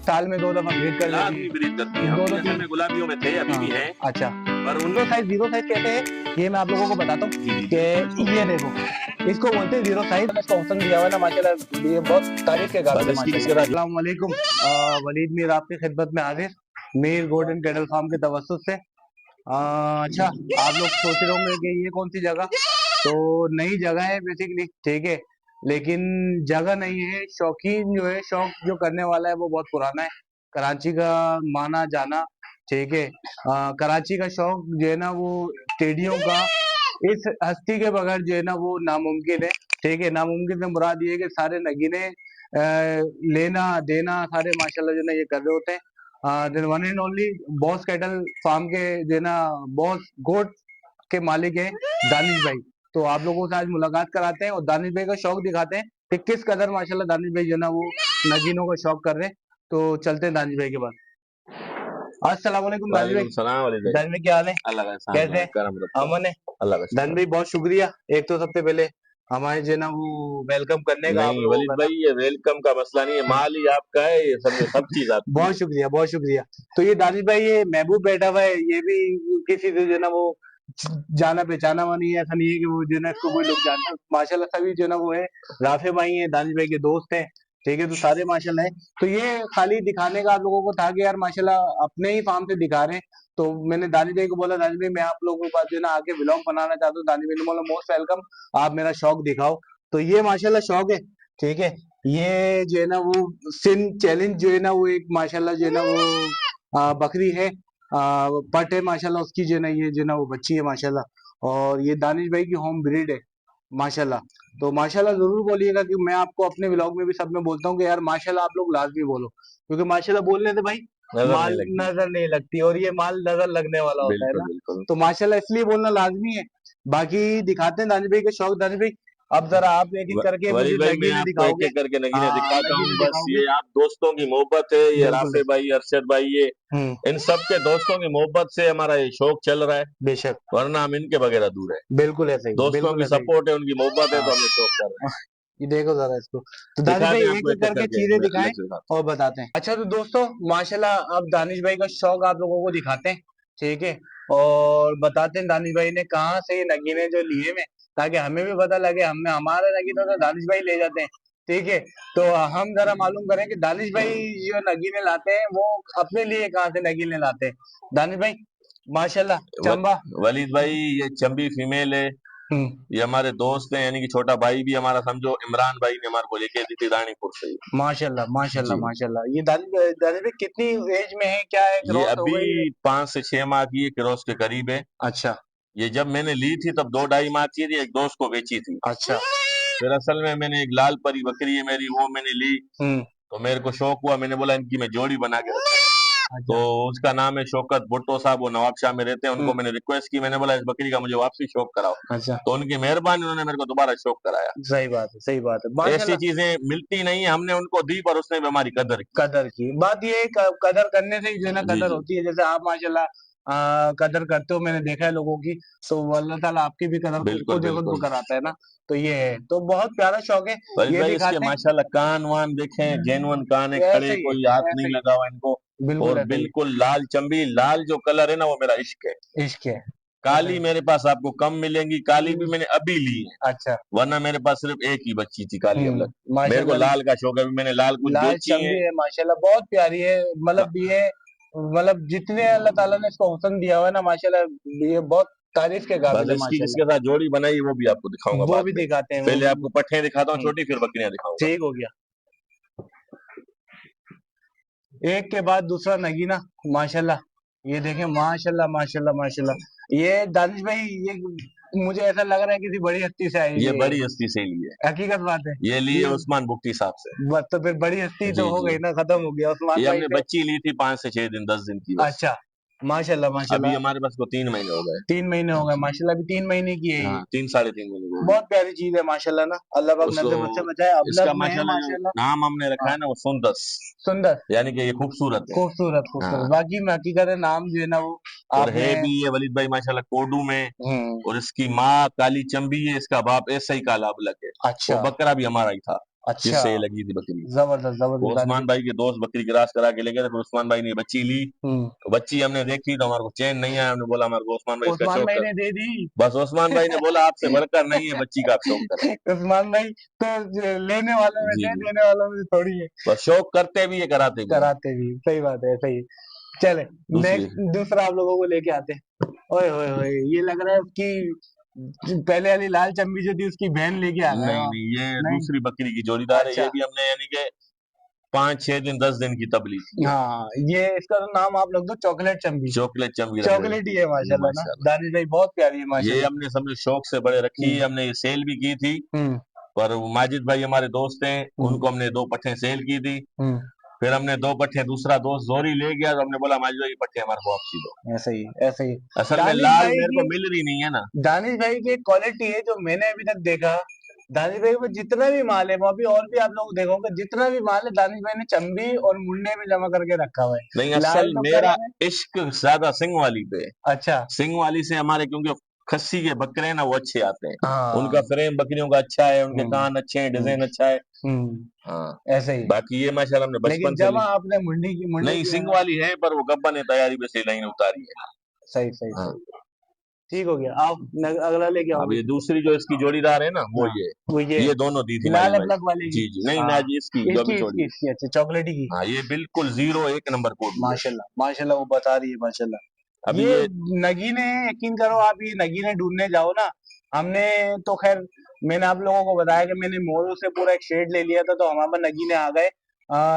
साल में 2 दफा ब्रीड कर लेती लाजमी है। ब्रीड करती है। दो हम दो असल तीन। में गुलाबियों में थे, अभी हाँ, भी हैं, अच्छा। पर जीरो साइज, जीरो साइज कहते हैं, ये मैं आप लोगों को बताता हूँ जी जी कि जी। ये देखो, इसको बोलते हैं जीरो साइज। इसको ऑप्शन दिया हुआ है ना माशाल्लाह, ये बहुत तारीफ के काबिल है इसकी किसके माशाल्लाह। साथ? अस्सलाम वालेकुम, वलीद मीर आपकी खिदमत में हाजिर, मीर गोल्डन कैटल फार्म के तवज्जुह से। अच्छा, आप लोग सोच रहे होंगे कि ये कौन सी जगह, तो नई जगह है बेसिकली, ठीक है, लेकिन जगह नहीं है, शौकीन जो है, शौक जो करने वाला है वो बहुत पुराना है, कराची का माना जाना, ठीक है। कराची का शौक जो है ना वो टेडियों का, इस हस्ती के बगैर जो है ना वो नामुमकिन है, ठीक है। नामुमकिन से मुराद ये है कि सारे नगीने लेना देना सारे माशाल्लाह जो है ना ये कर रहे होते हैं। One and only boss cattle farm के जो है ना बॉस गोट के मालिक हैं दानिश भाई। तो आप लोगों से आज मुलाकात कराते हैं और दानिश भाई का शौक दिखाते हैं कि किस कदर माशाल्लाह दानिश भाई जो है ना वो नगीनों का शौक कर रहे हैं। तो चलते हैं दानिश भाई के पास। अस्सलाम वालेकुम दानिश वालेकुम भाई। सलाम वाले भाई। दानिश भाई क्या हाल है, अल्लाह का एहसान कैसे है, हैं? करम रब्बा। अमन है? अल्लाह का दानिश शुक्र। भाई बहुत शुक्रिया, एक तो सबसे पहले हमारे जो है ना वो वेलकम करने का आप नहीं लोगों वलीद का ना। भाई, ये वेलकम का मसला नहीं है, माल ही आपका है, ये समझो सब चीज आपकी बहुत है। शुक्रिया, बहुत शुक्रिया। तो ये दानिश भाई, ये महबूब बैठा हुआ है, ये भी किसी से जो है ना वो जाना पहचाना हुआ नहीं है, ऐसा नहीं है कि वो जो है ना इसको कोई लोग जानते हैं। माशाल्लाह सभी जो है ना वो है, राफे भाई हैं, दानिश भाई के दोस्त हैं, ठीक है। तो सारे माशाल्लाह है। तो ये खाली दिखाने का आप लोगों को था कि यार माशाल्लाह अपने ही फार्म से दिखा रहे हैं। तो मैंने दानिश भाई को बोला, दानिश भाई मैं आप लोगों के पास जो है ना आके व्लॉग बनाना चाहता हूँ। दानिश भाई ने बोला मोस्ट वेलकम, आप मेरा शौक दिखाओ। तो ये माशाल्लाह शौक है, ठीक है। ये जो है ना वो सिन चैलेंज जो है ना वो एक माशाल्लाह जो है ना वो बकरी है, पट है माशाल्लाह उसकी जो है ना, ये जो है ना वो बच्ची है माशाल्लाह। और ये दानिश भाई की होम ब्रीड है माशाल्लाह। तो माशाल्लाह जरूर बोलिएगा कि मैं आपको अपने व्लॉग में भी सब में बोलता हूँ कि यार माशाल्लाह आप लोग लाजमी बोलो, क्योंकि माशाल्लाह बोलने से भाई नजर नहीं माल लगती। नजर नहीं लगती, और ये माल नजर लगने वाला होता है बिल्कुल ना। बिल्कुल। तो माशाल्लाह इसलिए बोलना लाजमी है। बाकी दिखाते हैं दानिश भाई के शौक। दानिश भाई अब जरा आप एक एक करके वलीद मुझे भाई मैं नगीने आपको एक दिखाओगे। एक करके नगीने हाँ, दिखाता हूँ, नगीने बस दिखाओगे। ये आप दोस्तों की मोहब्बत है, ये बिल्कुल है। राफे भाई, अरशद भाई, ये हम्म। इन सब के दोस्तों की मोहब्बत से हमारा ये शौक चल रहा है, बेशक। वरना हम इनके बगैर अधूरे हैं। बिल्कुल ऐसे ही, दोस्तों बिल्कुल की ऐसे ही। सपोर्ट है, उनकी मोहब्बत है, हाँ। तो हम ये शौक कर रहे हैं। ये देखो जरा इसको। तो दानिश दिखा भाई दें एक आपको एक एक एक करके करके, चीजें मैं दिखाएं अलग से दिखाता और बताते हैं। अच्छा तो दोस्तों माशाल्लाह अब दानिश भाई का शौक आप लोगों को दिखाते हैं, ठीक है। और बताते हैं दानिश भाई ने कहाँ से ये नगीने जो लिए में, ताकि हमें भी पता लगे, हमें हमारे नगीनों तो दानिश भाई ले जाते हैं, ठीक है। तो हम जरा मालूम करें कि दानिश भाई जो नगीने लाते हैं वो अपने लिए कहाँ से नगीने लाते हैं। दानिश भाई माशाल्लाह हूँ। चंबा। वलीद भाई, ये चंबी फीमेल है, हम्म। ये हमारे दोस्त हैं, यानी कि छोटा भाई भी हमारा, समझो इमरान भाई ने हमारे को लेके दी थी रानीपुर से ही। माशाल्लाह माशाल्लाह जी। माशाल्लाह। ये दानिश दानिश भाई कितनी एज में है, क्या है, ये क्रॉस हो गई है? अभी 5 से 6 माह की है, क्रॉस के करीब है। अच्छा। ये जब मैंने ली थी तब 2 ढाई माह की थी, एक दोस्त को बेची थी। अच्छा। फिर असल में मैंने, एक लाल परी बकरी है मेरी, वो मैंने ली, हम्म। तो मेरे को शौक हुआ, मैंने बोला इनकी मैं जोड़ी बना के रखूं। तो अच्छा। उसका नाम है शौकत भुट्टो साहब, वो नवाबशाह में रहते हैं, उनको मैंने रिक्वेस्ट की, मैंने बोला इस बकरी का मुझे वापसी शौक कराओ, अच्छा। तो उनकी मेहरबानी, उन्होंने मेरे को दोबारा शौक कराया। सही बात है, सही बात है ऐसी माशाल्लाह। चीजें मिलती नहीं है, हमने उनको दी पर उसने भी हमारी कदर की। कदर की बात ये है, कदर करने से ही जो है ना जी कदर जी। होती है। जैसे आप माशाल्लाह कदर करते हो, मैंने देखा है लोगों की, तो वो अल्लाह ताला आपकी भी कदर बिल्कुल खुद ब खुद बिल्कुल। कराता है ना। तो ये है, तो बहुत प्यारा शौक है। वलीद ये भाई, इसके दिखाते हैं। माशाल्लाह कान वान देखें, जेनुअन कान है, ऐसे खड़े, ही है, कोई हाथ ऐसे नहीं ही लगा हुआ इनको। है, बिल्कुल और ऐसे ही बिल्कुल लाल चंबी, लाल जो कलर है ना वो मेरा इश्क है। है। इश्क है। ऐसे काली ही। मेरे पास आपको कम मिलेंगी, काली भी मैंने अभी ली है, अच्छा। वरना मेरे पास सिर्फ एक ही बच्ची थी काली अब तक। मेरे को माशाल्लाह। लाल का शौक है, अभी मैंने लाल कुछ लाल बेची है। चंबी है माशाल्लाह, बहुत प्यारी है। मतलब ये, मतलब जितने अल्लाह ताला ने इसको हुस्न दिया हुआ है ना माशाल्लाह, ये बहुत तारीफ के बस काबिल है इसकी जिसके माशाल्लाह। साथ जोड़ी बनाई वो भी आपको दिखाऊंगा वो बाद भी में। दिखाते हैं, वो पहले भी। आपको पट्ठे दिखाता हूँ हम्म, छोटी, फिर बकरियां दिखाऊंगा। ठीक हो गया। एक के बाद दूसरा नगीना माशाल्लाह। ये देखें माशाल्लाह माशाल्लाह माशाल्लाह। ये दानिश भाई, ये मुझे ऐसा लग रहा है किसी बड़ी हस्ती से आई ये हुई है। बड़ी हस्ती से ही है, हकीकत बात है। ये ली है ये उस्मान बुख्ती साहब से। बस तो फिर बड़ी हस्ती तो जी हो जी। गई ना, खत्म हो गया उस्मान ये भाई हमने से। बच्ची ली थी 5 से 6 दिन, 10 दिन की बस। अच्छा। माशाल्लाह अभी माशाल्लाह। हमारे पास को 3 महीने हो गए। 3 महीने हो गए माशाल्लाह, अभी 3 महीने की है ये। हाँ, 3 साढ़े 3 महीने की होगी। बहुत प्यारी चीज है माशाल्लाह ना, अल्लाह पाक उसको, नजर से बचाए, इसका अबलग में है माशाल्लाह जो माशाल्लाह। नाम हमने रखा हाँ। है ना वो सुंदस, सुंदर। यानी कि ये खूबसूरत है। खूबसूरत खूबसूरत, हाँ। बाकी में हकीकत है, नाम जो है ना वो और है आपने। भी ये वलीद भाई माशाल्लाह कोडू में। हम्म। और इसकी माँ काली चंबी है, इसका बाप ऐसा ही काला अबलग है। वो अच्छा। बकरा भी हमारा ही था। अच्छा, जिससे ये लगी थी बकरी। जबरदस्त वो जबरदस्त दानिश उस्मान भाई के दोस्त बकरी क्रॉस करा के ले गए थे, फिर उस्मान भाई ने बच्ची ली, भाई। तो बच्ची हमने देखी तो हमारे को चैन नहीं आया, हमने बोला हमारे को उस्मान भाई इसका उस्मान शौक भाई कर, ने दे दी। बस उस्मान भाई ने बोला आपसे बढ़कर नहीं है, बच्ची का आप शौक करा। उस्मान भाई तो लेने वालों में जी से, जी, देने वालों में से थोड़ी है। बस शौक करते भी है कराते भी हैं। कराते भी, सही बात है, सही है। चले, दूसरी, नेक्स्ट दूसरा आप लोगों को लेके आते हैं। ओए होए होए, ये लग रहा है कि पहले वाली लाल चंबी जो थी उसकी बहन लेके आ गए हो नहीं आप। नहीं, ये नहीं, दूसरी बकरी की जोड़ीदार है, ये अच्छा, भी हमने यानी कि 5-6 दिन 10 दिन की तब ली थी। हाँ, ये इसका तो नाम आप लोग दो चॉकलेट चंबी। चॉकलेट चमकी रख रहे चॉकलेट ही है जी माशाल्लाह ना, माशाल्लाह। दानिश भाई बहुत प्यारी है ये माशाल्लाह। हमने समझो शौक से बड़े रखी, हम्म हमने ये सेल भी की थी, हम्म पर वो माजिद भाई हमारे दोस्त हैं, हम्म उनको हमने 2 पट्ठे सेल की थी। हम्म, फिर हमने 2 पट्ठे दूसरा दोस्त जोरी ले गया, तो हमने बोला माजिद भाई ये पट्ठे हमारे को वापसी दो। ऐसा ही ऐसा ही। असल में दानिश लाल भाई मेरे की को मिल रही नहीं है ना। दानिश भाई की एक क्वालिटी है जो मैंने अभी तक देखा। दानिश भाई में जितना भी माल है, वो अभी और भी आप लोग देखोगे, जितना भी माल है दानिश भाई ने चंबी और मुंडे में जमा करके रखा हुआ नहीं, है। लाल असल तो मेरा कलर है। इश्क ज्यादा सिंग वाली पे है। अच्छा, सिंग वाली से हमारे, क्योंकि खस्सी के बकरे हैं ना वो अच्छे आते हैं, हाँ, उनका फ्रेम बकरियों का अच्छा है, उनके हम्म कान अच्छे हैं, हम्म डिजाइन अच्छा है। हम्म, हाँ, ऐसे ही। बाकी ये माशाल्लाह हमने लेकिन बचपन से जब ली। आपने मुंडे नहीं, की, सिंग वाली है, पर वो गब्बा ने तैयारी पे से लाइन उतारी है। सही सही हाँ, सही, ठीक हो गया। आप अगला लेके आओ अब भाई। ये दूसरी जो इसकी जोड़ीदार है ना वो हाँ, वो ये दोनों दी थी लाल माजिद भाई। अबलग वाले की। जी जी, नहीं हाँ, ना जी, इसकी जो अभी छोड़ी है। इसकी अच्छा, चॉकलेटी की। हाँ, ये बिल्कुल 0 1 नंबर कोड है। माशाल्लाह माशाल्लाह, वो बता रही है माशाल्लाह। अभी ये ये नगीने, यकीन करो आप, ये नगीने ढूंढने जाओ ना, हमने तो खैर, मैंने आप लोगों को बताया कि मैंने मोरू से पूरा एक शेड ले लिया था, तो हमारे पास नगीने आ गए।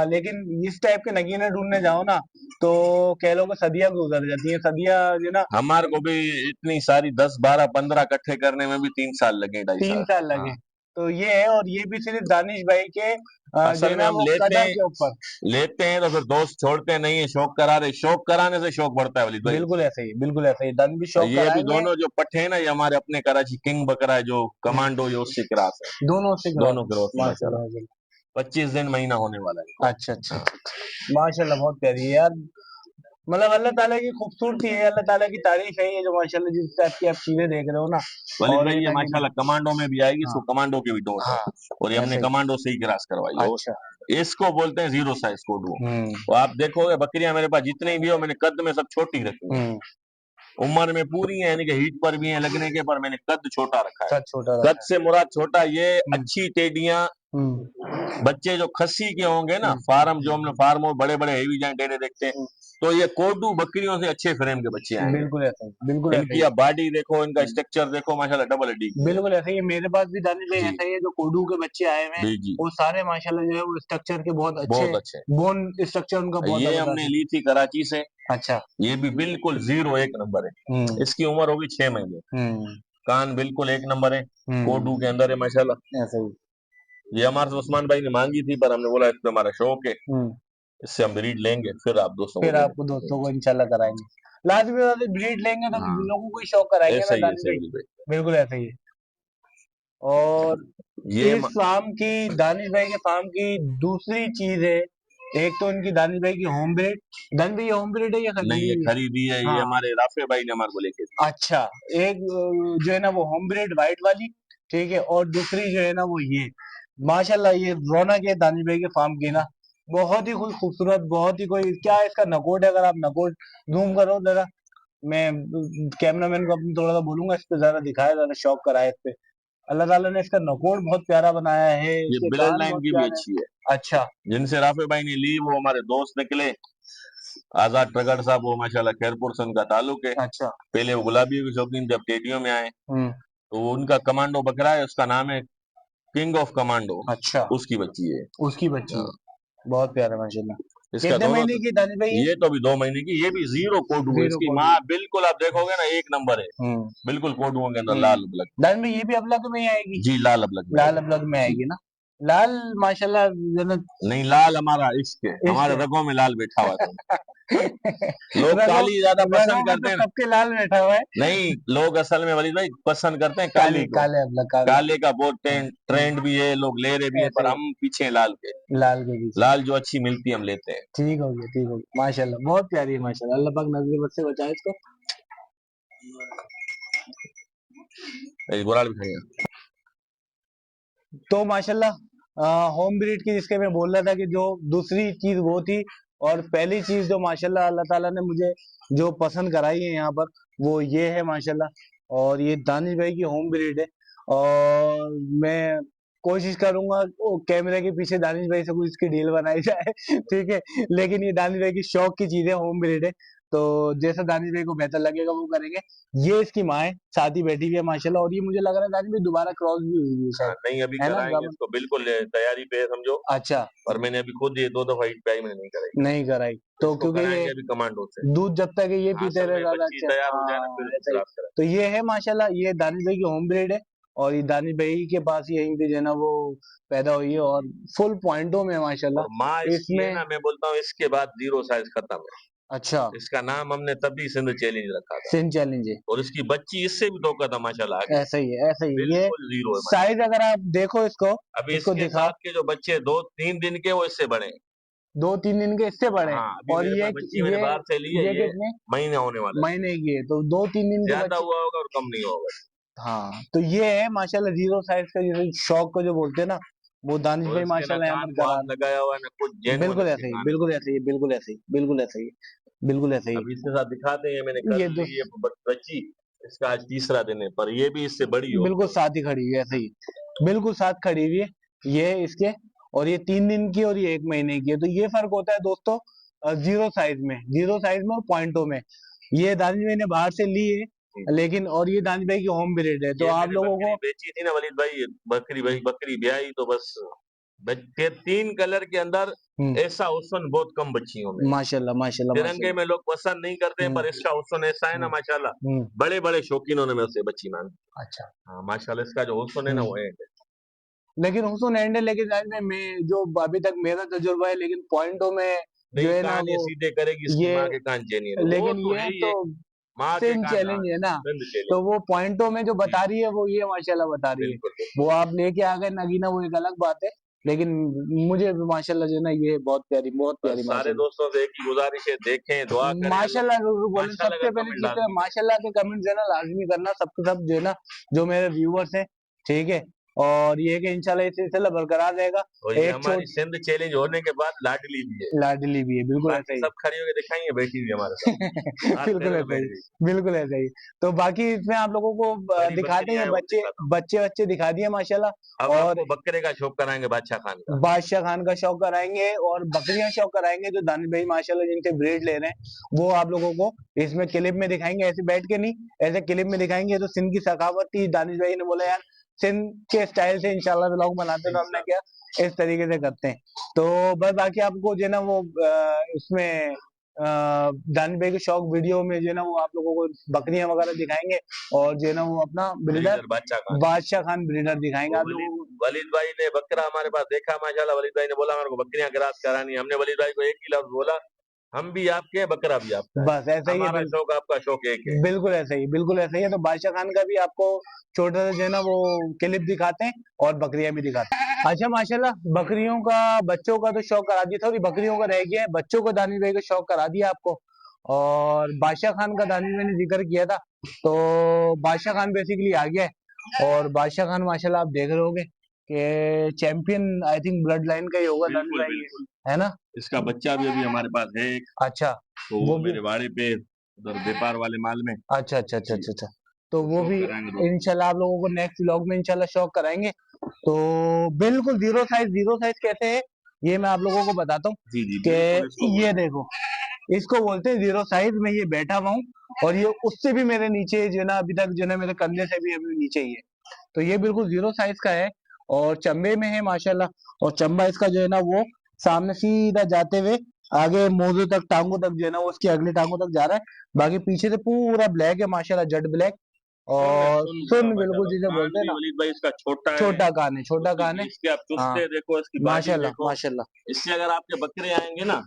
लेकिन इस टाइप के नगीने ढूंढने जाओ ना, तो कह लो कि सदियां गुजर जाती हैं, सदियां जो ना। हमारे को भी इतनी सारी 10 12 15 इकट्ठे करने में भी 3 साल लगे, ढाई 3 साल साल हाँ, लगे। तो ये है, और ये भी सिर्फ दानिश भाई के जो असल है में ना हम वो कदर के ऊपर। लेते हैं तो फिर दोस्त छोड़ते नहीं है, शौक करा रहे, शौक कराने से शौक बढ़ता है वलीद भाई। बिल्कुल ऐसे ही, बिल्कुल ऐसे ही, दानिश भी और शौक ये अभी कराएंगे। दोनों जो पट्टे हैं ना, ये हमारे अपने कराची किंग बकरा है, जो कमांडो, ये उससे क्रॉस है। दोनों से क्रॉस दोनों है। क्रॉस है माशाल्लाह माशाल्लाह। माशाल्लाह। 25 दिन महीना होने वाला है इनको। अच्छा अच्छा हाँ, अच्छा, माशाल्लाह बहुत प्यारी है यार। मतलब अल्लाह ताला की खूबसूरती है, अल्लाह ताला की तारीफ है, ये जो माशाल्लाह जिस टाइप की आप चीजें देख रहे हो ना। वलीद और भाई ये ये नगीने, माशाल्लाह कमांडो में भी आएगी, हाँ इसको कमांडो की भी डोट है, हाँ, और ये हमने ऐसे ही। कमांडो से ही क्रॉस करवाई है। अच्छा, और इसको बोलते हैं 0 साइज कोडू। हम्म तो आप देखोगे बकरियां मेरे पास जितनी भी हो, मैंने कद में सब छोटी रखी है, हम्म, उम्र में पूरी है, यानी कि हीट पर भी है लगने के, पर मैंने कद छोटा रखा है। सच छोटा कद रखा से मुराद छोटा, ये है। अच्छी टेडियां, हम्म बच्चे जो खस्सी के होंगे ना, हम्म फार्म जो हमने फार्म और बड़े बड़े हेवी जाइंट टेडे देखते हैं, हम्म, तो ये कोडू बकरियों से अच्छे फ्रेम के बच्चे आए हैं। बिल्कुल ऐसा ही, बिल्कुल ऐसा इनकी ही। आप बॉडी देखो, इनका स्ट्रक्चर देखो, माशाल्लाह डबल हड्डी की है। बिल्कुल ऐसा ही है, मेरे पास भी दानिश भाई जी ऐसा ही है, जो कोडू के बच्चे आए हुए हैं, जी जी, वो सारे माशाल्लाह जो है वो स्ट्रक्चर के बहुत अच्छे, बहुत अच्छे। बोन स्ट्रक्चर उनका बहुत ये हमने जबरदस्त ली थी कराची से, है। अच्छा, ये भी बिल्कुल 0 1 नंबर है। हम्म इसकी उम्र होगी 6 महीने। हम्म कान बिल्कुल 1 नंबर है, कोडू के हम्म, अंदर है माशाल्लाह। ऐसा ही। ये हमारे से उस्मान भाई ने मांगी थी, पर हमने बोला इस पे हमारा शौक है, हम्म, इससे हम ब्रीड लेंगे, फिर आप दोस्तों को फिर दे आपको देंगे। दोस्तों को इंशाल्लाह कराएंगे। लाजमी बात है, ब्रीड लेंगे तो हाँ, लोगों को ही शौक कराएंगे ना दानिश ऐसा ही भाई। वली भाई। बिल्कुल ऐसा ही है। और ये इस फार्म की, दानिश भाई के फार्म की दूसरी चीज है, एक तो इनकी दानिश भाई की होम ब्रीड। दानिश भाई होम ब्रीड है या नहीं, खरीदी ये हुई है? खरीदी है, ये हाँ, हमारे राफे भाई ने हमारे को लेके दी। अच्छा, एक जो है ना वो होम ब्रीड व्हाइट वाली, ठीक है, और दूसरी जो है ना वो ये, माशाल्लाह ये रौनक है दानिश भाई के फार्म की ना। बहुत ही खूबसूरत, बहुत ही, कोई क्या इसका नकोट है, अगर आप नकोट जूम करो जरा, मैं कैमरामैन को अपने थोड़ा सा बोलूंगा इस पे जरा दिखाए, जरा शौक कराए इस पे। अल्लाह ताला ने इसका नकोट बहुत प्यारा बनाया है, ये इसके ब्लड कान लाइन बहुत की भी प्यारे अच्छी है। हैं। अच्छा, जिनसे राफे भाई ने ली वो हमारे दोस्त निकले, आजाद प्रगट साहब, वो माशाल्लाह खैरपुर से उनका ताल्लुक है। अच्छा, पहले वो गुलाबी के शौकीन, जब टेडियो में आए हम्म, तो वो उनका कमांडो बकरा है, उसका नाम है किंग ऑफ कमांडो, अच्छा, उसकी बच्ची है। उसकी बच्ची हाँ, है, बहुत प्यारा माशाल्लाह। इसका कितने दोनों, महीने की दानिश भाई है? ये तो अभी 2 महीने की, ये भी 0 कोडू है, जीरो इसकी कोड। माँ बिल्कुल आप देखोगे ना 1 नंबर है, हम्म बिल्कुल कोडुओं के अंदर हम्म, लाल ब्लड। दानिश भाई ये भी अबलग में ही आएगी? जी, लाल ब्लड में लाल आएगी। अबलग में जी, आएगी ना। लाल माशाल्लाह जन्नत। नहीं, लाल हमारा इश्क है, इश्क हमारे है। रगों में लाल बैठा हुआ है। लोग रगों काली ज्यादा रगों पसंद में करते तो हैं ना। सबके लाल बैठा हुआ है। नहीं, लोग असल में वलीद भाई पसंद करते हैं काली, काली को, काले अबलग, काले काले का बहुत हम्म, ट्रेंड भी है, लोग ले रहे भी हैं, ऐसे पर ही, हम पीछे हैं लाल के। लाल के पीछे। लाल जो अच्छी मिलती है हम लेते हैं। ठीक हो गया, ठीक हो गया, माशाल्लाह बहुत प्यारी है माशाल्लाह, अल्लाह पाक नजर बद से बचाए इसको। ये गुलाल भी खाइए। तो माशाल्लाह होम ब्रीड की, जिसके मैं बोल रहा था कि जो दूसरी चीज वो थी, और पहली चीज जो माशाल्लाह अल्लाह ताला ने मुझे जो पसंद कराई है यहाँ पर, वो ये है माशाल्लाह। और ये दानिश भाई की होम ब्रीड है, और मैं कोशिश करूंगा वो कैमरे के पीछे दानिश भाई से कुछ इसकी डील बनाई जाए ठीक है, लेकिन ये दानिश भाई की शौक की चीज है, होम ब्रीड है, तो जैसा दानिश भाई को बेहतर लगेगा वो करेंगे। ये इसकी माँ है, साथ ही बैठी हुई है माशाल्लाह, और ये मुझे लग रहा है दानिश भाई दोबारा क्रॉस भी हुई है हाँ, शायद, नहीं अभी है ना कराएंगे गाभण? इसको, बिल्कुल तैयारी पे है समझो। अच्छा, और मैंने अभी खुद ये 2 दफा ईट पे आई, मैंने नहीं कराई। नहीं कराई तो इसको क्योंकि ये कराएंगे अभी कमांडो से। दूध जब तक है ये हाँ, पीते असल रहे में ज्यादा बच्ची अच्छा, तैयार हो जाए ना हाँ फिर ऐसा ही। ग्रास कराए। तो ये है माशाल्लाह, ये दानिश भाई की होम ब्रीड है, और ये दानिश भाई के पास यहीं पे जो है ना वो पैदा हुई है, और फुल पॉइंटों में है और माँ माशाल्लाह इसकी है इसमें। ना, मैं बोलता हूँ इसके बाद 0 साइज खत्म है। अच्छा, इसका नाम हमने तभी सिंध चैलेंज रखा था। सिंध चैलेंज है, और इसकी बच्ची इससे भी 2 कदम माशाल्लाह आगे है। ऐसा ही है, ऐसा ही है ये। बिल्कुल जीरो है माशा। साइज अगर आप देखो इसको, अभी इसको इसके दिखाओ, साथ के जो बच्चे 2-3 दिन के, वो इससे बड़े हैं। 2-3 दिन के इससे बड़े हैं। हाँ, अभी और मेरे ये पास बच्ची मैंने ये बाहर से ली है, ये ये कितने महीने होने वाला है। महीने की है? तो 2-3 दिन के ज्यादा बच्चे। हुआ होगा और कम नहीं होगा। हाँ, तो ये है माशाल्लाह जीरो साइज का, जैसे शौक को जो बोलते हैं ना, वो दानिश और भाई इसके ना माशाल्लाह यहाँ कान पर को करा हाथ लगाया हुआ है ना कुछ, रहे हैं। जेनुअन बिल्कुल इसके ऐसे ही, कान है। बिल्कुल ऐसे ही, बिल्कुल ऐसे ही, बिल्कुल ऐसे ही, बिल्कुल ऐसे ही। अभी इसके साथ दिखाते हैं, मैंने कल ये दो ली है बच्ची। इसका आज तीसरा दिन है, पर ये भी इससे बड़ी होगी। बिल्कुल साथ ही खड़ी हुई है, ऐसे ही बिल्कुल साथ खड़ी हुई है ये इसके। और ये 3 दिन की और ये 1 महीने की है, तो ये फर्क होता है दोस्तों जीरो साइज में, जीरो साइज में और पॉइंटों में। ये दानिश भाई ने बाहर से ली है, लेकिन और ये दानिश भाई की होम ब्रीड है, तो ये आप मैंने लोगों बकरी को। बेची थी ना वलीद भाई, ये बकरी भाई बकरी ब्याई तो बस। बच्चे 3 कलर के अंदर हम्म, ऐसा हुस्न बहुत कम बच्चियों में है। माशाल्लाह माशाल्लाह तिरंगे माशाल्लाह। में लोग पसंद नहीं करते हैं, हम्म, पर इसका हुस्न ऐसा है ना हम्म, माशाल्लाह। हम्म, बड़े बड़े शौकीनों ने में उसे बच्ची मांगी। अच्छा। हाँ माशाल्लाह, इसका जो हुस्न है ना वो हम्म, है। लेकिन हुसैन एंड है, लेकिन जाहिर में मैं जो अभी तक मेरा तजुर्बा है, लेकिन पॉइंटों में जो नहीं, है ना कान ये वो सीधे करेगी, इसकी ये, माँ के कान चेनिए नहीं, वो लेकिन तो ये है ही तो है। माँ के सिंध कान, हाँ, चैलेंज है ना, सिंध तो चेलिए। वो पॉइंटों में जो जी, बता रही है वो ये माशाल्लाह बता रही है। बिल्कुल वो बिल्कुल। आप लेके आ गए नगीना, वो एक अलग बात है, लेकिन मुझे भी माशाल्लाह जो है ना ये बहुत बस प्यारी सारे माशाल्लाह। दोस्तों से एक ही गुजारिश है, देखें, दुआ करें, अल्लाह माशाल्लाह जरूर बोले, माशाल्लाह का सबसे पहली कमेंट चीज तो लाजमी करें। माशाल्लाह के कमेंट जो है ना लाजमी करना, सबके सब जो है ना, जो मेरे व्यूअर्स हैं, ठीक है। और ये है कि इंशाल्लाह ये सिलसिला बरकरार रहेगा। और ये एक हमारी छोट सिंध चैलेंज होने के बाद लाडली भी है। लाडली भी है, बिल्कुल बाकी ऐसा ही सब खड़ी होकर दिखाएंगे, बैठी हुई है हमारे साथ, हाथ बिल्कुल पैरों में ऐसा बैठ ही, गई। बिल्कुल ऐसा ही। तो बाकी इसमें आप लोगों को बड़ी दिखाते बकरियां हैं हैं, वो बच्चे, दिखाता हूँ। बच्चे दिखा दिए माशाल्लाह। अब और आपको बकरे का शौक कराएंगे, बादशाह खान का। बादशाह खान का शौक कराएंगे, और बकरियां शौक कराएंगे, जो दानिश भाई माशाल्लाह जिनसे ब्रीड ले रहे हैं, वो आप लोगों को इसमें क्लिप में दिखाएंगे, ऐसे बैठ के नहीं, ऐसे क्लिप में दिखाएंगे। तो सिंध की सखावत थी, दानिश भाई ने बोला यार सिंध के स्टाइल से इंशाल्लाह व्लॉग बनाते हैं, तो हमने क्या इस तरीके से करते हैं। तो बस बाकी आपको जो है ना वो इसमें दानिश भाई के शौक वीडियो में जो है ना वो आप लोगों को बकरियां वगैरह दिखाएंगे, और जो है ना वो अपना ब्रीडर ब्रीडर बादशाह खान। बादशाह खान ब्रीडर दिखाएंगे तो आप लोगों को। वलीद भाई ने बकरा हमारे पास देखा माशाल्लाह, वलीद भाई ने बोला मेरे को बकरियां क्रॉस करानी है। हमने वलीद भाई को एक ही लफ्ज बोला, हम भी आपके हैं, बकरा भी आपका है। बस ऐसा ही है, हमारा शौक आपका शौक एक है। बिल्कुल ऐसा ही, बिल्कुल ऐसा ही है। तो बादशाह खान का भी आपको छोटा सा जो है ना वो क्लिप दिखाते हैं, और बकरियां भी दिखाते हैं। अच्छा माशाल्लाह, बकरियों का बच्चों का तो शौक करा दिया था, और ये बकरियों का रह गया है, बच्चों को दानिश भाई का शौक करा दिया आपको। और बादशाह खान का दानिश भाई ने जिक्र किया था, तो बादशाह खान बेसिकली आ गया है। और बादशाह खान माशाल्लाह आप देख रहे होगे कि champion I think blood line का ही होगा दानिश बिल्कुल भाई ये, बिल्कुल। है ना? इसका बच्चा भी अभी हमारे पास है एक, अच्छा, तो वो वो भी, मेरे वाड़े पे उधर व्यापार वाले माल में। अच्छा अच्छा अच्छा जी, अच्छा अच्छा। तो तो वो शौक भी कराएंगे दोस्त। इंशाल्लाह आप लोगों को नेक्स्ट व्लॉग में इंशाल्लाह शौक कराएंगे। तो बिल्कुल जीरो साइज कैसे है ये मैं आप लोगों को बताता हूँ जी जी, बिल्कुल इसको कि ये बोलते देखो, इसको बोलते हैं जीरो साइज में, ये बैठा हुआ हूँ, और ये उससे भी मेरे नीचे जो है ना, अभी तक जो है ना मेरे कंधे से भी अभी नीचे ही है। तो ये बिल्कुल जीरो साइज का है, और चंबे में है माशाल्लाह। और चंबा इसका जो है ना वो सामने सीधा जाते हुए आगे मोजों तक, टांगों तक जो है ना वो उसकी अगली टांगों तक जा रहा है। बाकी पीछे से पूरा ब्लैक है माशाल्लाह, जेड ब्लैक। हैं। और सुन पूरा सुन बिल्कुल माशाल्लाह, जिसे कान बोलते हैं भी ना, वलीद भाई इसका छोटा है। छोटा कान है, छोटा कान है। इसके आप हाँ, चुस्ते देखो, इसकी बाडी माशाल्लाह देखो। माशाल्लाह। इससे अगर आपके बकरे आएंगे ना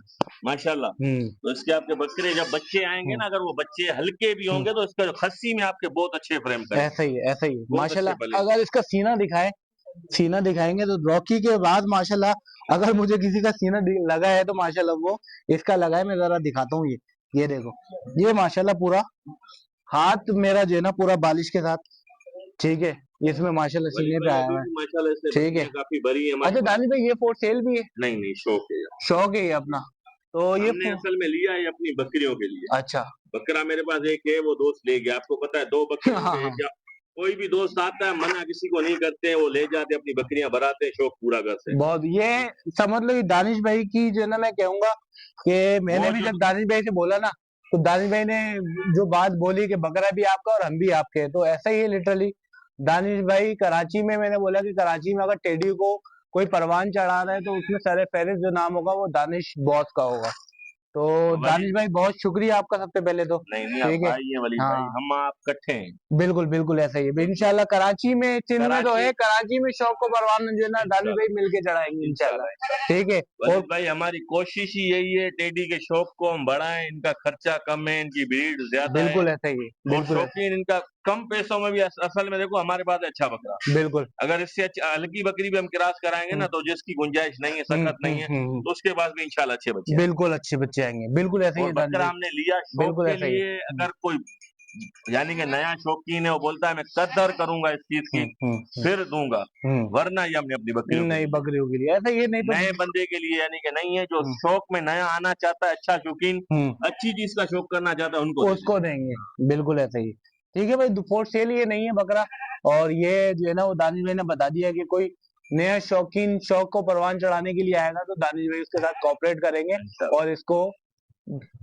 माशाल्लाह, हम्म, तो इसके आपके बकरे जब बच्चे आएंगे हम्म, ना, अगर वो बच्चे हल्के भी हम्म, होंगे तो इसका जो खस्सी में आपके बहुत अच्छे फ्रेम करेंगे, ऐसा ही है, ऐसा ही है बहुत अच्छे माशाल्लाह। पलेंगे। अगर इसका सीना दिखाए, सीना दिखाएंगे तो रॉकी के बाद माशाल्लाह, अगर मुझे किसी का सीना लगा है तो माशाल्लाह वो इसका लगा है। मैं जरा दिखाता हूँ, ये देखो, ये माशाल्लाह पूरा हाथ मेरा जो है ना पूरा बालिश के साथ, ठीक है। इसमें माशाल्लाह वली सीने पे भाई आया अभी हुआ है। भी माशाल्लाह से ठीक है। बकरियां काफी बड़ी है हमारे अच्छा पास। दानिश भाई ये फॉर सेल भी है? नहीं शौक है। शौक है ये अपना? तो ये हमने असल में लिया है अपनी बकरियों के लिए। अच्छा। बकरा मेरे पास एक है, वो दोस्त ले गया। आपको पता है 2 बकरियों हाँ में हाँ क्या, कोई भी दोस्त आता है मना किसी को नहीं करते हैं, वो ले जाते अपनी बकरियां भराते हैं, शौक पूरा करते हैं। बहुत ये समझ लो कि दानिश भाई की जो है ना, मैं कहूंगा कि मैंने वो भी जो जब दानिश भाई से बोला ना, तो दानिश भाई ने जो बात बोली कि बकरा भी आपका और हम भी आपके हैं, तो ऐसा ही है लिटरली। दानिश भाई कराची में, मैंने बोला कि कराची में अगर टेडी को कोई परवान चढ़ा रहा है तो उसमें सर फहरिस्त जो नाम होगा वो दानिश बॉस का होगा। तो वली दानिश भाई बहुत शुक्रिया आपका सबसे पहले तो। नहीं आप ठीक है। भाई हैं वली भाई, हाँ हम आप इकट्ठे हैं। बिल्कुल बिल्कुल ऐसा ही है इंशाल्लाह। कराची में चिन्ह में तो कराची है, कराची में शौक को परवान जो है ना दानिश इंशाल्लाह भाई मिलके चढ़ाएंगे इंशाल्लाह। इंशाल्लाह। ठीक है। और वलीद भाई हमारी कोशिश ही यही है, टेडी के शौक को हम बढ़ाएं, इनका खर्चा कम है, इनकी भीड़ ज्यादा है, बिल्कुल ऐसा ही है, और बिल्कुल ऐसा। शौकीन इनका कम पैसों में भी। असल में देखो हमारे पास है अच्छा बकरा, बिल्कुल। अगर इससे हल्की बकरी भी हम क्रॉस कराएंगे हम्म ना, तो जिसकी गुंजाइश नहीं है, सखत नहीं है, हम्म। तो उसके पास भी इंशाल्लाह अच्छे बच्चे आएंगे। बिल्कुल अच्छे बच्चे आएंगे, बिल्कुल ऐसा ही और है दानिश बकरा भाई। हमने लिया शौक बिल्कुल के ऐसा ही है। लिए, अगर कोई यानी कि नया शौकीन है, वो बोलता है मैं कदर करूंगा इस चीज की फिर दूंगा, हम्म। वरना ये हमने अपनी बकरियों के नहीं लिए। बकरियों के लिए ऐसा ही है, नहीं तो नए बंदे के लिए यानी कि नहीं है, जो हम्म शौक में नया आना चाहता है, अच्छा शौकीन, हम्म, अच्छी चीज का शौक करना चाहता है, उनको दे उसको देंगे। बिल्कुल ऐसा ही। ठीक है भाई, फॉर सेल ये नहीं है बकरा। और ये जो है ना, वो दानिश भाई ने बता दिया कि कोई नया शौकीन शौक को परवान चढ़ाने के लिए आएगा तो दानिश भाई उसके साथ कोऑपरेट करेंगे देंगे। और इसको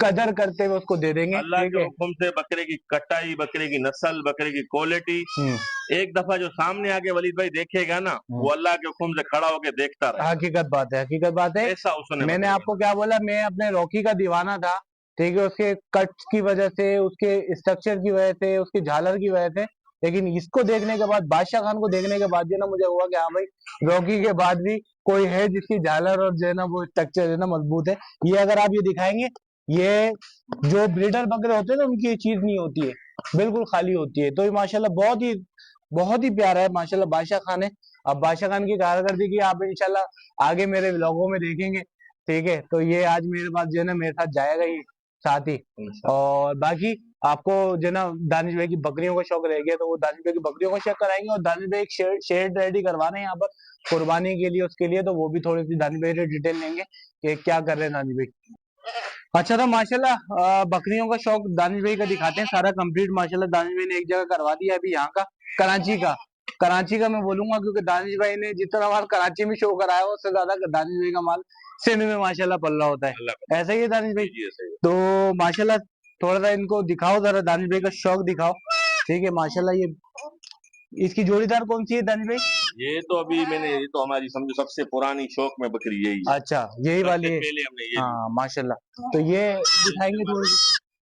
कदर करते हुए उसको दे देंगे। अल्लाह ठीक के है। हुक्म से बकरे की कटाई, बकरे की नस्ल, बकरे की क्वालिटी हम्म एक दफा जो सामने आके वलीद भाई देखेगा ना, वो अल्लाह के हुक्म से खड़ा होके देखता रहे, हकीकत बात है, हकीकत बात है। ऐसा उसने मैंने बकरे आपको क्या बोला, मैं अपने रॉकी का दीवाना था। ठीक है, उसके कट्स की वजह से, उसके स्ट्रक्चर की वजह से, उसकी झालर की वजह से। लेकिन इसको देखने के बाद, बादशाह खान को देखने के बाद जो है ना, मुझे हुआ कि हाँ भाई, रॉकी के बाद भी कोई है जिसकी झालर और जो है ना वो स्ट्रक्चर है ना मजबूत है। ये अगर आप ये दिखाएंगे, ये जो ब्रीडर बकरे होते हैं ना, उनकी ये चीज नहीं होती है, बिल्कुल खाली होती है। तो ये माशाल्लाह बहुत ही प्यारा है माशाल्लाह, बादशाह खान है। अब बादशाह खान की कारकर्दगी आप इंशाल्लाह आगे मेरे व्लॉगों में देखेंगे। ठीक है, तो ये आज मेरे पास जो है ना, मेरे साथ जाएगा ही साथ ही। और बाकी आपको जो है ना, दानिश भाई की बकरियों का शौक रह गया तो वो दानिश भाई की बकरियों का शेयर कराएंगे। और दानिश भाई एक शेड रेडी करवा रहे हैं यहाँ पर कुर्बानी के लिए, उसके लिए तो वो भी थोड़ी सी दानिश भाई से डिटेल लेंगे कि क्या कर रहे हैं दानिश भाई। अच्छा, तो माशाल्लाह बकरियों का शौक दानिश भाई का दिखाते हैं सारा कंप्लीट। माशाल्लाह दानिश भाई ने एक जगह करवा दिया अभी यहाँ का, कराची का। कराची का मैं बोलूंगा क्योंकि दानिश भाई ने जितना माल कराची में शो कराया उससे ज्यादा दानिश भाई का माल सिंध में माशाल्लाह पल्ला होता है। ऐसा ही है दानिश भाई। तो माशाल्लाह थोड़ा सा इनको दिखाओ जरा, दानिश भाई का शौक दिखाओ। ठीक है माशाल्लाह। ये इसकी जोड़ीदार कौन सी है दानिश भाई? ये तो अभी ये तो हमारी समझो सबसे पुरानी शौक में बकरी यही है। अच्छा, यही वाली सबसे है। पहले हमने ये ली। हाँ माशाल्लाह, तो ये दिखाएंगे थोड़ी सी।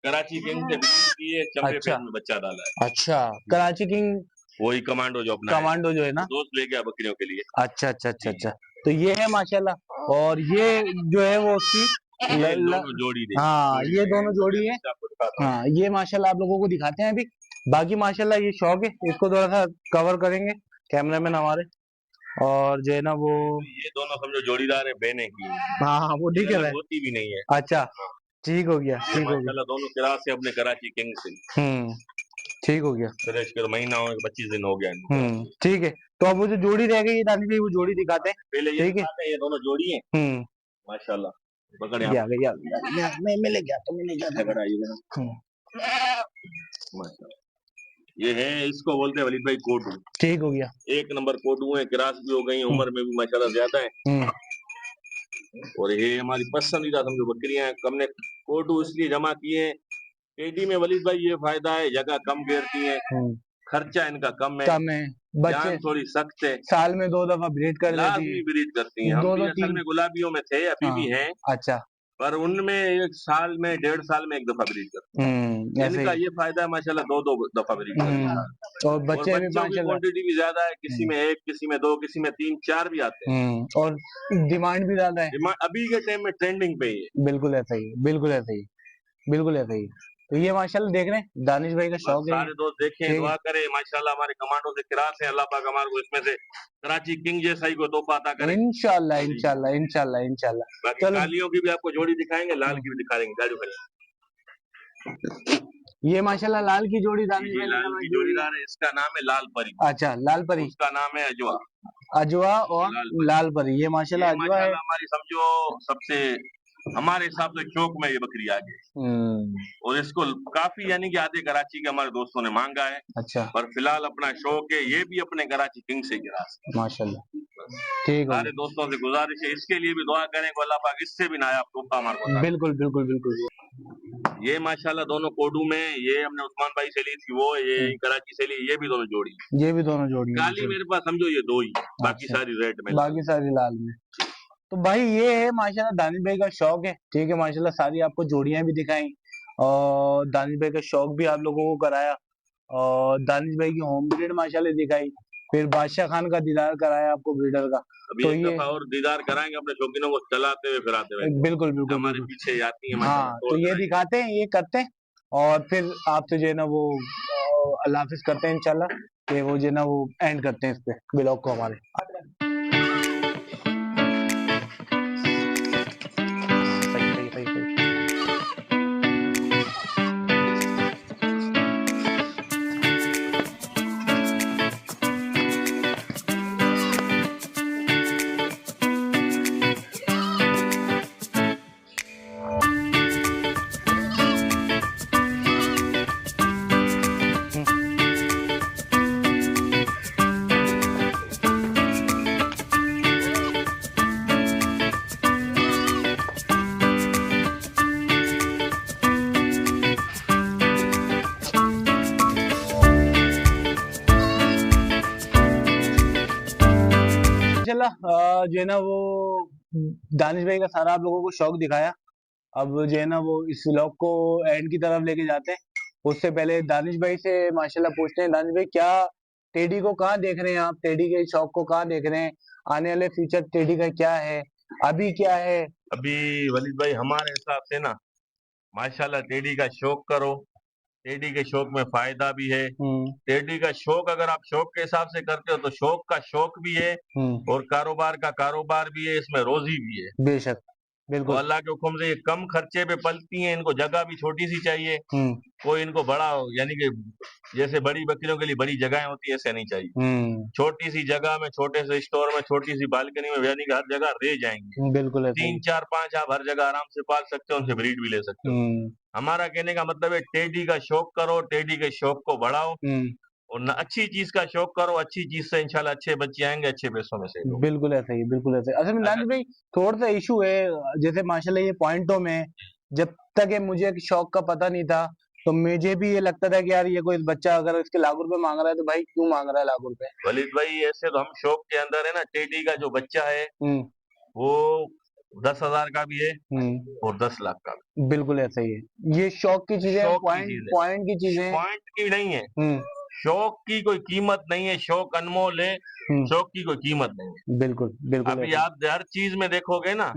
कराची किंग से ब्रीड की है, चंबे अच्छा पेट में बच्चा डाला है। अच्छा, कराची किंग वही कमांडो जो अपना है, कमांडो जो है ना। दोस्त ले गया बकरियों के लिए। अच्छा अच्छा अच्छा अच्छा, तो ये है माशाल्लाह। और ये जो है वो उसकी ये दोनों जोड़ी दे, हाँ जोड़ी ये दे। दोनों जोड़ी है। आपको दिखाता हूँ। हाँ ये माशाल्लाह आप लोगों को दिखाते हैं अभी। बाकी माशाल्लाह ये शौक है, इसको थोड़ा सा कवर करेंगे कैमरामैन हमारे। और जो है ना वो, ये दोनों समझो जोड़ीदार है, बहने की। हाँ हाँ वो दिख ये रहा अलग है। होती भी नहीं है। अच्छा, ठीक हो गया, ये ठीक हो गया। माशाल्लाह दोनों क्रास है अपने कराची किंग से। ठीक हो गया। फ्रेश कर महीना हो 25 दिन हो गया इनको। ठीक है। तो अब वो जो जोड़ी रह गई है दानिश भाई, वो जोड़ी दिखाते हैं। पहले ये ठीक है। दिखाते हैं, ये दोनों जोड़ी है माशाल्लाह। पकड़ ये यहाँ आ गई, आ गई, मैं ले गया तो, मैं ले गया था। पकड़ आई माशाल्लाह। ये है, इसको बोलते हैं वलीद भाई कोटू। ठीक हो गया। एक नंबर कोटू है, क्रास भी हो गई, उम्र में भी माशाल्लाह ज्यादा है। और ये हमारी पसंदीदा समझो बकरियां हैं। हमने कोटू इसलिए जमा किए हैं, पेटी में वलीद भाई ये फायदा है, जगह कम घेरती है, खर्चा इनका कम है, बच्चे जान थोड़ी सख्त है, साल में 2 दफा ब्रीड कर लेती लाजमी है। ब्रीड करती हैं। हम भी असल में गुलाबियों में थे, अभी भी हैं, अच्छा। पर उनमें एक साल में 1.5 साल में एक दफा ब्रीड करते हैं। ऐसे इनका ही। ये फायदा है माशाल्लाह, 2 दफा ब्रीड करते हैं। और और बच्चे भी बच्चों की माशाल्लाह। क्वांटिटी भी ज्यादा है, किसी में 1, किसी में 2, किसी में 3, 4 भी आते हैं। और डिमांड भी ज्यादा है। अभी के टाइम में ट्रेंडिंग पे ही है। बिल्कुल ऐसा ही, बिल्कुल ऐसा ही, बिल्कुल ऐसा ही। तो ये माशाल्लाह देख रहे हैं दानिश भाई का बस शौक है। सारे दोस्त देखें, दुआ करें माशाल्लाह, हमारे कमांडो से क्रास है, अल्लाह पाक हमारे को इसमें से कराची किंग जैसा ही को तोहफा अता करे इंशाल्लाह इंशाल्लाह इंशाल्लाह इंशाल्लाह। बाकी चलो, कालियों की भी आपको जोड़ी दिखाएंगे, लाल की भी दिखा देंगे। जाजू भाई ये माशाल्लाह लाल की जोड़ी दानिश ये भाई लाल की जोड़ीदार है, इसका नाम है लाल परी। अच्छा, लाल परी, उसका नाम है अजवा। अजवा और लाल परी। ये माशाल्लाह अजवा है। हमारी समझो सबसे हमारे हिसाब से शौक में ये बकरी आ गई, और इसको काफी यानी कि आधे कराची के हमारे दोस्तों ने मांगा है। अच्छा, पर फिलहाल अपना शौक है, ये भी अपने कराची किंग से गिरा। माशाल्लाह, ठीक है। सारे दोस्तों से गुजारिश है, इसके लिए भी दुआ करें को अल्लाह पाक इससे भी नायाब तोहफा हमारे को। बिल्कुल बिल्कुल बिल्कुल। ये माशाल्लाह दोनों कोडू में, ये हमने उस्मान भाई से ली थी, वो ये कराची से ली, ये भी दोनों जोड़ी। ये भी दोनों जोड़ी काली मेरे पास समझो ये दो ही, बाकी सारी रेड में, बाकी सारी लाल में। तो भाई ये है माशाल्लाह दानिश भाई का शौक है, ठीक है। माशाल्लाह सारी आपको जोड़ियां भी दिखाई और दानिश भाई का शौक भी आप लोगों को कराया, और दानिश भाई की होम ब्रीड माशाल्लाह दिखाई, फिर बादशाह खान का दीदार कराया आपको ब्रीडर का। अभी तो एक ये दफा और दीदार कराएंगे अपने शौकीनों को चलाते हुए फिराते हुए। बिल्कुल बिल्कुल हमारे बिल्कुल। पीछे आती है। हाँ, तो ये दिखाते हैं, ये करते हैं, और फिर आपसे जो है ना वो अल्लाह हाफिज करते हैं इंशाल्लाह, कि वो जो है ना वो एंड करते हैं इस पे ब्लॉग को हमारे। सही सही सही सही। चला जो है ना वो दानिश भाई का सारा आप लोगों को शौक दिखाया। अब जो है ना वो इस व्लॉग को एंड की तरफ लेके जाते हैं। उससे पहले दानिश भाई से माशाल्लाह पूछते हैं, दानिश भाई क्या टेडी को कहाँ देख रहे हैं आप? टेडी के शौक को कहाँ देख रहे हैं? आने वाले फ्यूचर टेडी का क्या है, अभी क्या है? अभी वलीद भाई हमारे हिसाब से ना माशाल्लाह टेडी का शौक करो, टेडी के शौक में फायदा भी है। टेडी का शौक अगर आप शौक के हिसाब से करते हो तो शौक का शौक भी है, और कारोबार का कारोबार भी है, इसमें रोजी भी है। बेशक, बिल्कुल। तो अल्लाह के हुक्म से ये कम खर्चे पे पलती हैं, इनको जगह भी छोटी सी चाहिए। कोई इनको बड़ा यानी कि जैसे बड़ी बकरियों के लिए बड़ी जगहें होती है, ऐसे नहीं चाहिए। छोटी सी जगह में, छोटे से स्टोर में, छोटी सी बालकनी में, यानी कि हर जगह रह जाएंगे। बिल्कुल 3 4 5 आप हर जगह आराम से पाल सकते हो, उनसे ब्रीड भी ले सकते हो। हमारा कहने का मतलब है टेडी का शौक करो, टेडी के शौक को बढ़ाओ, और न अच्छी चीज का शौक करो, अच्छी चीज से इंशाल्लाह अच्छे बच्चे आएंगे, अच्छे पैसों में से। बिल्कुल ऐसा ही, बिल्कुल ऐसा ही। असल में दानिश भाई थोड़ा सा इशू है, जैसे माशाल्लाह ये पॉइंटों में जब तक ये मुझे शौक का पता नहीं था, तो मुझे भी ये लगता था कि यार ये कोई बच्चा अगर इसके ₹1,00,000 मांग रहा है तो भाई क्यों मांग रहा है ₹1,00,000? वलीद भाई ऐसे तो हम शौक के अंदर है ना, टेडी का जो बच्चा है वो 10,000 का भी है और 10 लाख का भी। बिल्कुल ऐसा ही है, ये शौक की चीजें, पॉइंट की चीजें, पॉइंट की नहीं है। शौक की कोई कीमत नहीं है, शौक अनमोल है, शौक की कोई कीमत नहीं है। बिल्कुल बिल्कुल। अभी आप हर चीज में देखोगे ना,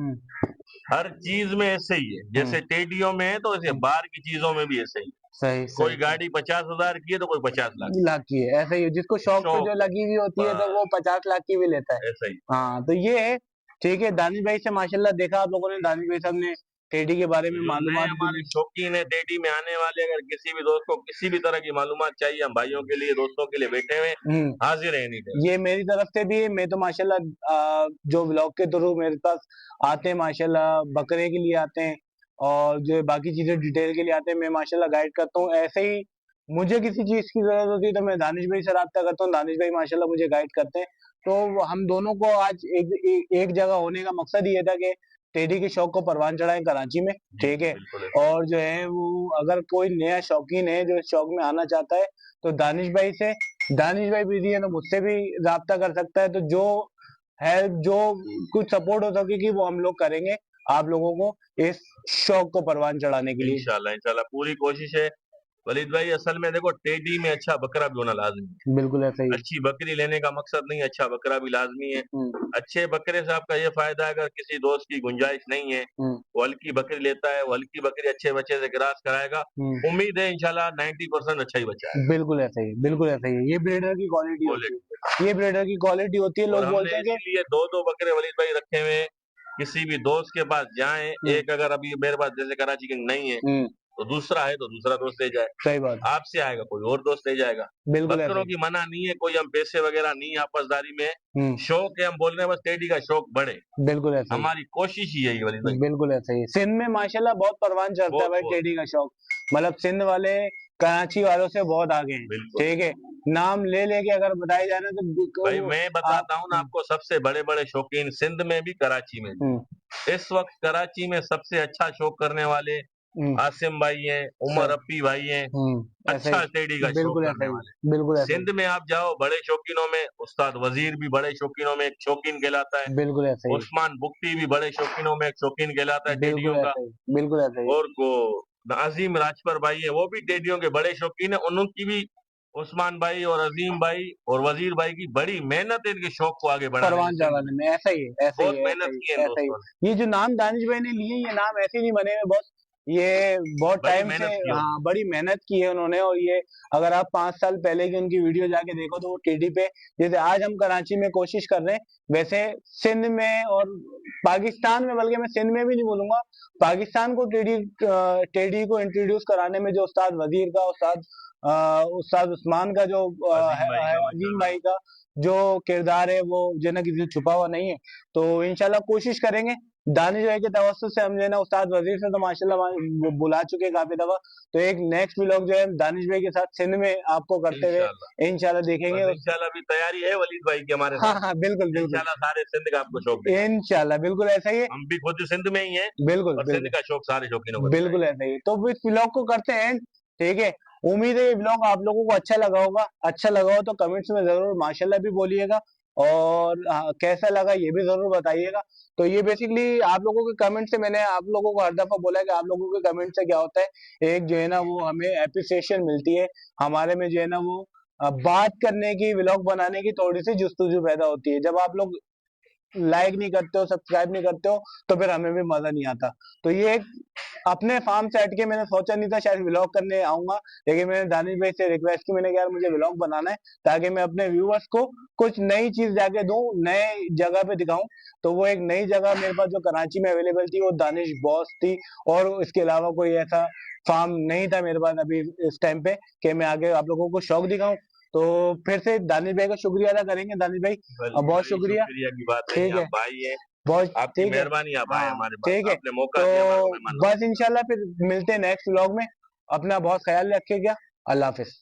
हर चीज में ऐसे ही है, जैसे टेडियों में है तो ऐसे बाहर की चीजों में भी ऐसे ही। सही, कोई गाड़ी 50,000 की है तो कोई 50 लाख की है, ऐसा ही है। जिसको शौक पे जो लगी हुई होती है तो वो 50 लाख की भी लेता है, ऐसा ही। हाँ, तो ये है। ठीक है, दानिश भाई से माशाल्लाह देखा आप लोगों ने, दानिश भाई साहब ने टेडी के बारे में मालूमात, हमारे शौकीन है टेडी में आने वाले, अगर किसी भी दोस्त को किसी भी तरह की मालूमात चाहिए, हम भाइयों के लिए, दोस्तों के लिए बैठे हुए हाजिर है। ये मेरी तरफ से भी, मैं तो माशाल्लाह जो व्लॉग के थ्रू मेरे पास आते हैं माशाल्लाह, बकरे के लिए आते हैं और जो बाकी चीजें डिटेल के लिए आते हैं, मैं माशाल्लाह गाइड करता हूँ। ऐसे ही मुझे किसी चीज की जरूरत होती है तो मैं दानिश भाई से राब्ता करता हूँ, दानिश भाई माशाल्लाह मुझे गाइड करते हैं। तो हम दोनों को आज एक जगह होने का मकसद ये था कि टेडी के शौक को परवान चढ़ाएं कराची में, ठीक है। और जो है वो अगर कोई नया शौकीन है जो इस शौक में आना चाहता है तो दानिश भाई बिजी है तो मुझसे भी राब्ता कर सकता है। तो जो हेल्प, जो कुछ सपोर्ट हो सकेगी वो हम लोग करेंगे आप लोगों को इस शौक को परवान चढ़ाने के लिए। इंशाल्लाह पूरी कोशिश है। वलीद भाई असल में देखो, टेडी में अच्छा बकरा भी होना लाजमी है। बिल्कुल ऐसा ही। अच्छी बकरी लेने का मकसद नहीं, अच्छा बकरा भी लाजमी है। अच्छे बकरे से आपका ये फायदा है, अगर किसी दोस्त की गुंजाइश नहीं है, वो हल्की बकरी लेता है, वो हल्की बकरी अच्छे बच्चे से क्रॉस कराएगा, उम्मीद है इंशाल्लाह 90% अच्छा ही बच्चा है। बिल्कुल ऐसा ही, बिल्कुल ऐसा ही। ये ब्रीडर की क्वालिटी होती है, ये ब्रीडर की क्वालिटी होती है। लोग बोलते हैं कि ये 2-2 बकरे वलीद भाई रखे हुए, किसी भी दोस्त के पास जाएं, एक अगर अभी मेरे पास जैसे कराची किंग नहीं है तो दूसरा है तो दूसरा दोस्त ले जाए, सही बात, आपसे आएगा कोई और दोस्त ले जाएगा। बिल्कुल ऐसा बकरों ही। की मना नहीं है, कोई हम पैसे वगैरह नहीं है आपसदारी में, हम्म, शौक है, हम बोल रहे हैं बस टेडी का शौक बढ़े, बिल्कुल ऐसा ही, हमारी कोशिश ही यही वलीद भाई। बिल्कुल ऐसा ही। सिंध में माशाल्लाह बहुत परवान चढ़ता है बहुत भाई बहुत टेडी का शौक। मतलब सिंध वाले कराची वालों से बहुत आगे हैं। बिल्कुल ठीक है, नाम ले लेके अगर बताया जाए ना तो भाई, मैं आप। बताता हूँ ना आपको, सबसे बड़े बड़े शौकीन सिंध में भी कराची में भी, इस वक्त कराची में सबसे अच्छा शौक करने वाले हम्म, आसिम भाई हैं, उमर अप्पी भाई हैं, ऐसा ही, अच्छा टेडी का शौक बिल्कुल ऐसा करने वाले। ही, बिल्कुल ऐसा ही, सिंध में आप जाओ बड़े शौकीनों में, उस्ताद वजीर भी बड़े शौकीनों में एक शौकीन कहलाता है, बिल्कुल ऐसा ही, उस्मान बुख्ती भी बड़े शौकीनों में एक शौकीन कहलाता है बिल्कुल टेडियों का, ऐसा ही, बिल्कुल ऐसा ही, और को अजीम राजपर भाई है, वो भी टेडियों के बड़े शौकीन है। उनकी भी, उस्मान भाई और अजीम भाई और वजीर भाई की बड़ी मेहनत है इनके शौक को आगे बढ़ाने में परवान सिंध चढ़ाने में, में। ऐसा ही है, ऐसा ही बहुत है, ऐसा मेहनत ही, की है इन ऐसा ही। दोस्तों ने, ये जो नाम दानिश भाई ने लिए, ये नाम ऐसे नहीं बने हुए बॉस, ये बहुत बड़ी टाइम से, मेहनत की है हाँ, बड़ी मेहनत की है उन्होंने। और ये अगर आप 5 साल पहले की उनकी वीडियो जाके देखो तो वो टीडी पे, जैसे आज हम कराची में कोशिश कर रहे हैं, वैसे सिंध में और पाकिस्तान में, बल्कि मैं सिंध में भी नहीं बोलूंगा, पाकिस्तान को टेडी को इंट्रोड्यूस कराने में जो उस्ताद वजीर का, उस्ताद उस्मान का, जो अजीम भाई का अजीम माशाल्लाह। भाई का जो किरदार है, वो जो है ना किसी से छुपा हुआ नहीं है। तो इंशाल्लाह कोशिश करेंगे। दानिश भाई के तवज्जुह से हम जो है ना उस्ताद वजीर से तो माशाल्लाह बुला चुके हैं काफी दफा। तो एक नेक्स्ट व्लॉग जो है दानिश भाई के साथ सिंध में आपको करते हुए इंशाल्लाह, इंशाल्लाह देखेंगे। बस इंशाल्लाह भी तैयारी है वलीद भाई की हमारे हाँ साथ, हाँ, बिल्कुल बिल्कुल, इंशाल्लाह सारे सिंध का आपको शौक दिखाएंगे, इंशाल्लाह बिल्कुल ऐसा ही है। हम भी खुद सिंध में ही हैं, बिल्कुल और सिंध बिल्कुल, का शौक सारे शौकीनों को बिल्कुल दिखाएंगे। ऐसा ही है। तो इस व्लॉग को करते हैं end, ठीक है। उम्मीद है ये व्लॉग आप लोगों को अच्छा लगा होगा। अच्छा लगा हो तो कमेंट्स में जरूर माशाल्लाह भी बोलिएगा, और कैसा लगा ये भी जरूर बताइएगा। तो ये बेसिकली आप लोगों के कमेंट से, मैंने आप लोगों को हर दफा बोला है कि आप लोगों के कमेंट से क्या होता है, एक जो है ना वो हमें एप्रिसिएशन मिलती है, हमारे में जो है ना वो बात करने की, व्लॉग बनाने की थोड़ी सी जुस्तजू पैदा होती है। जब आप लोग लाइक नहीं करते हो, सब्सक्राइब नहीं करते हो, तो फिर हमें भी मजा नहीं आता। तो ये एक अपने फार्म से हटके, मैंने सोचा नहीं था शायद व्लॉग करने आऊंगा, लेकिन मैंने दानिश भाई से रिक्वेस्ट की, मैंने कहा यार मुझे व्लॉग बनाना है, ताकि मैं अपने व्यूअर्स को कुछ नई चीज जाके दूं, नए जगह पे दिखाऊं। तो वो एक नई जगह मेरे पास जो कराची में अवेलेबल थी, वो दानिश बॉस थी, और इसके अलावा कोई ऐसा फार्म नहीं था मेरे पास अभी इस टाइम पे कि मैं आगे आप लोगों को शौक दिखाऊं। तो फिर से दानिश भाई का शुक्रिया अदा करेंगे। दानिश भाई बहुत बड़ी शुक्रिया। शुक्रिया की बात नहीं, ठीक है, आप भाई हैं, बहुत आपकी ठीक है, मेहरबानी, आप आए हाँ हमारे पास, ठीक है। आपने मौका तो दिया हमारे को मेहमान बस नवाजी का। इंशाल्लाह फिर मिलते हैं नेक्स्ट व्लॉग में। अपना बहुत ख्याल रखिएगा। अल्लाह हाफिज।